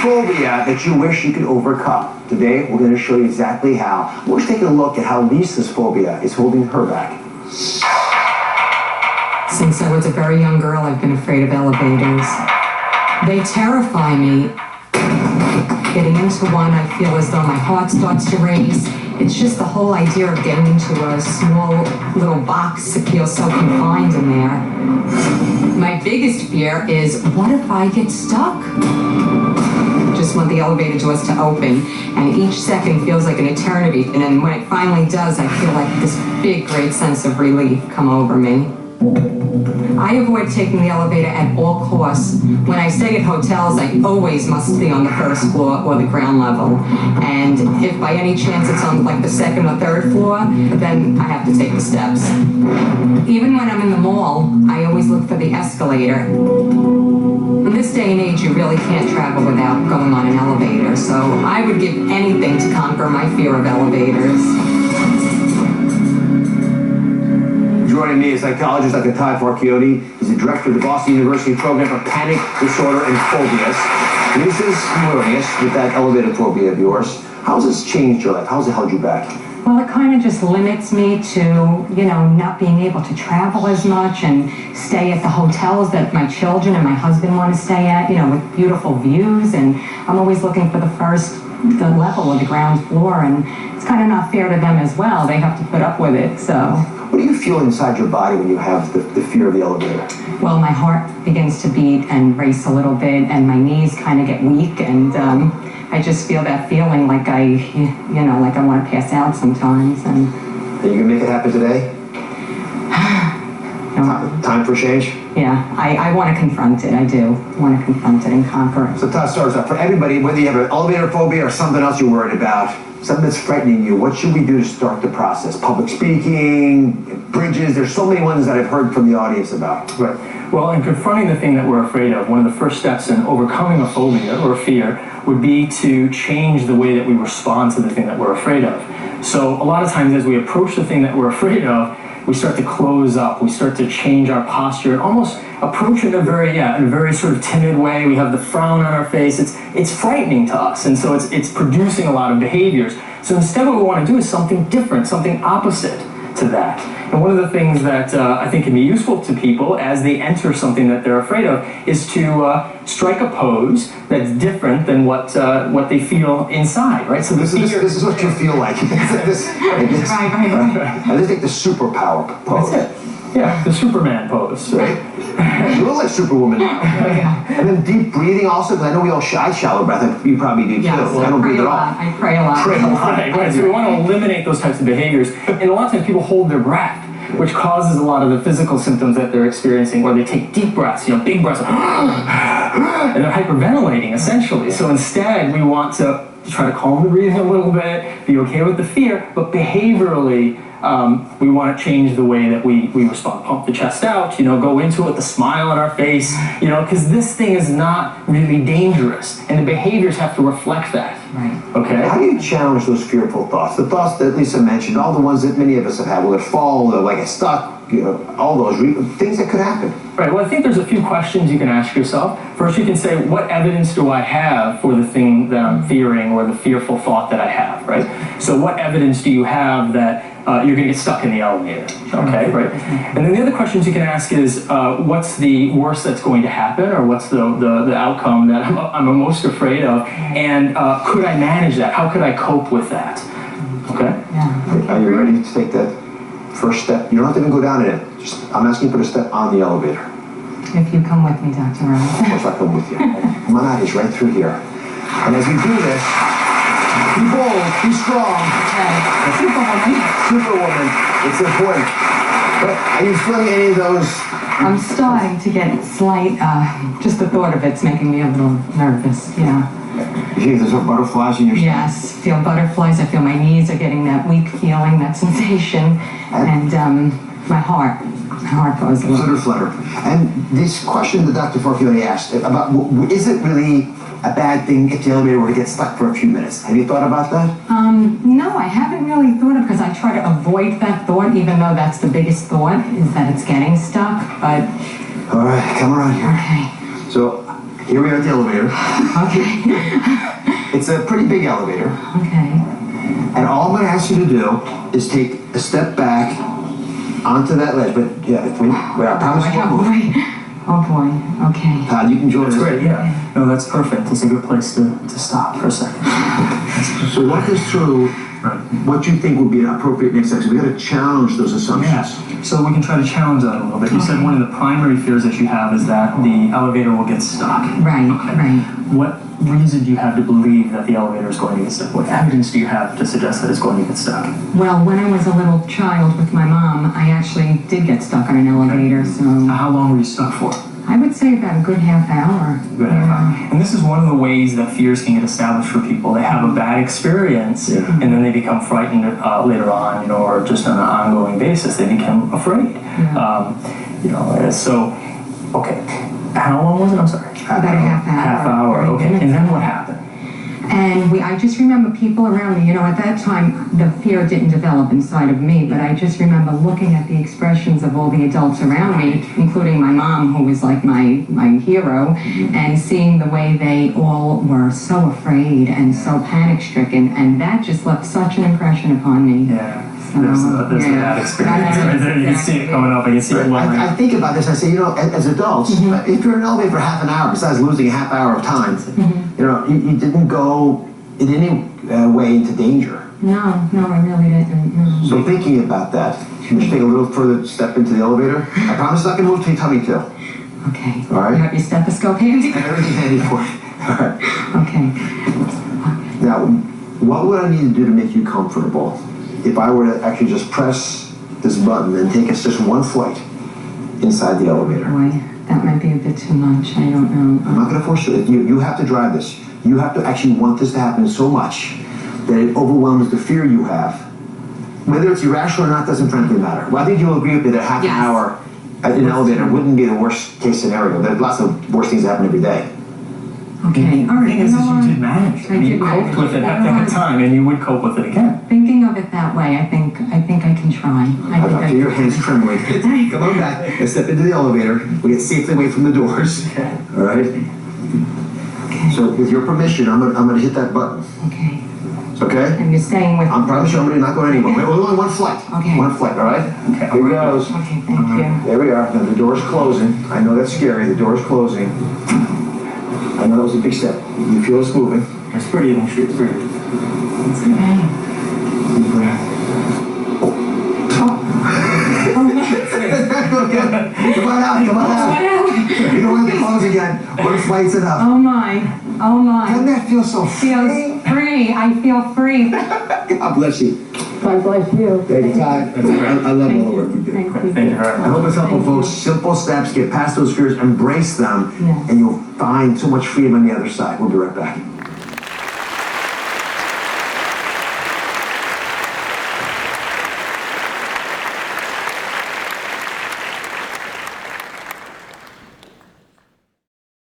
phobia that you wish you could overcome? Today, we're going to show you exactly how. We're taking a look at how Lisa's phobia is holding her back. Since I was a very young girl, I've been afraid of elevators. They terrify me. Getting into one, I feel as though my heart starts to race. It's just the whole idea of getting into a small little box that feels so confined in there. My biggest fear is, what if I get stuck? Just want the elevator doors to open, and each second feels like an eternity. And then when it finally does, I feel like this big, great sense of relief come over me. I avoid taking the elevator at all costs. When I stay at hotels, I always must be on the first floor or the ground level. And if by any chance it's on like the second or third floor, then I have to take the steps. Even when I'm in the mall, I always look for the escalator. In this day and age, you really can't travel without going on an elevator, so I would give anything to conquer my fear of elevators. Joining me is psychologist Dr. Todd Farchione. He's the director of the Boston University Program for Panic Disorder and Phobias. Lisa's hilarious with that elevator phobia of yours. How's this changed your life? How's it held you back? Well, it kind of just limits me to, not being able to travel as much and stay at the hotels that my children and my husband want to stay at, with beautiful views. And I'm always looking for the level of the ground floor, and it's kind of not fair to them as well. They have to put up with it, so. What do you feel inside your body when you have the fear of the elevator? Well, my heart begins to beat and race a little bit, and my knees kind of get weak, and I just feel that feeling like like I want to pass out sometimes. And are you gonna make it happen today? Time for change? Yeah, I want to confront it. I do want to confront it and conquer it. So Todd starts out for everybody, whether you have an elevator phobia or something else you're worried about, something that's frightening you, what should we do to start the process? Public speaking, bridges, there's so many ones that I've heard from the audience about. Right. Well, in confronting the thing that we're afraid of, one of the first steps in overcoming a phobia or a fear would be to change the way that we respond to the thing that we're afraid of. So a lot of times as we approach the thing that we're afraid of, we start to close up, we start to change our posture and almost approach it in a very sort of timid way. We have the frown on our face. It's frightening to us, and so it's producing a lot of behaviors. So instead what we want to do is something different, something opposite to that. And one of the things that I think can be useful to people as they enter something that they're afraid of is to strike a pose that's different than what they feel inside, right? So this is what you feel like. I just take the superpower pose. That's it. Yeah, the Superman pose, right? You look like Superwoman now. And then deep breathing also, because I know we all I shallow breath. You probably do too. Yes, I don't breathe at all. I pray a lot. Right. So we want to eliminate those types of behaviors. And a lot of times people hold their breath, which causes a lot of the physical symptoms that they're experiencing, where they take deep breaths, big breaths, and they're hyperventilating essentially. So instead, we want to try to calm the breathing a little bit, be okay with the fear, but behaviorally, we want to change the way that we respond. Pump the chest out, go into it with a smile on our face, because this thing is not really dangerous, and the behaviors have to reflect that. Right. Okay? How do you challenge those fearful thoughts? The thoughts that Lisa mentioned, all the ones that many of us have had, will it fall, will I get stuck, all those things that could happen. Right, well, I think there's a few questions you can ask yourself. First, you can say, what evidence do I have for the thing that I'm fearing or the fearful thought that I have, right? So what evidence do you have that you're going to get stuck in the elevator, okay, right? And then the other questions you can ask is, what's the worst that's going to happen, or what's the outcome that I'm most afraid of, and could I manage that? How could I cope with that? Okay? Yeah. Are you ready to take that first step? You don't have to even go down in it. I'm asking you to put a step on the elevator. If you come with me, Dr. Rose. Of course I'll come with you. My eye is right through here. And as we do this, be bold, be strong. Superwoman. It's important. But are you feeling any of those? I'm starting to get slight, just the thought of it's making me a little nervous, yeah. You think there's butterflies in your stomach? Yes, feel butterflies. I feel my knees are getting that weak feeling, that sensation. And my heart goes a little. Flutter. And this question that Dr. Farchione asked about, is it really a bad thing if the elevator were to get stuck for a few minutes? Have you thought about that? No, I haven't really thought of it, because I try to avoid that thought, even though that's the biggest thought, is that it's getting stuck, but... All right, come around here. Okay. So, Here we are at the elevator. Okay. It's a pretty big elevator. Okay. And all I'm going to ask you to do is take a step back onto that ledge. But yeah, I promise you won't move. Oh boy. Okay. Todd, you can join us. That's great, yeah. No, that's perfect. It's a good place to stop for a second. So walk us through Right. what you think would be an appropriate next step. So we got to challenge those assumptions. Yes. So we can try to challenge that a little bit. You said one of the primary fears that you have is that the elevator will get stuck. Right. Right. What reason do you have to believe that the elevator is going to get stuck? What evidence do you have to suggest that it's going to get stuck? Well, when I was a little child with my mom, I actually did get stuck on an elevator. So How long were you stuck for? I would say about a good half hour. Good. And this is one of the ways that fears can get established for people. They have a bad experience, and then they become frightened later on, or just on an ongoing basis, they become afraid. So, okay. How long was it? I'm sorry. About a half hour. Half hour. Okay. And then what happened? And I just remember people around me, at that time, the fear didn't develop inside of me, but I just remember looking at the expressions of all the adults around me, including my mom, who was like my hero, and seeing the way they all were so afraid and so panic-stricken, and that just left such an impression upon me. Yeah. There's the bad experience right there. You can see it coming up. I can see it welling. I think about this. I say, as adults, if you're in an elevator for half an hour, besides losing a half hour of time, you didn't go in any way into danger. No, I really didn't. No. So thinking about that, you should take a little further step into the elevator. I promise not going to move till you tell me to. Okay. All right. You have your stethoscope handy? Everything's handy for you. All right. Okay. Now, what would I need to do to make you comfortable if I were to actually just press this button and take us just one flight inside the elevator? Boy, that might be a bit too much. I don't know. I'm not going to force you. You have to drive this. You have to actually want this to happen so much that it overwhelms the fear you have. Whether it's irrational or not doesn't frankly matter. Well, I think you'll agree with me that half an hour in an elevator wouldn't be the worst case scenario. There's lots of worse things that happen every day. Okay, all right. The thing is, you did manage. You coped with it at the time, and you would cope with it again. Thinking of it that way, I think I can try. I feel your hands trembling. Come on back. Let's step into the elevator. We get safely away from the doors. Okay. All right. Okay. So, with your permission, I'm gonna hit that button. Okay. Okay. And you're staying with. I'm promise you, I'm not going anywhere. We're only one flight. Okay. One flight. All right. Okay. Here goes. Okay, thank you. There we are. Now the door's closing. I know that's scary. The door's closing. I know that was a big step. You feel it's moving. It's pretty even. It's pretty. It's okay. Deep breath. Come on out. Come on out. You don't want to close again. One flight's enough. Oh my. Doesn't that feel so free? Feels free. I feel free. God bless you. God bless you. Thank you, Todd. I love all the work you do. Thank you. Thank you very I much. hope it's helpful, folks. Simple steps. Get past those fears. Embrace them. Yes. And you'll find so much freedom on the other side. We'll be right back.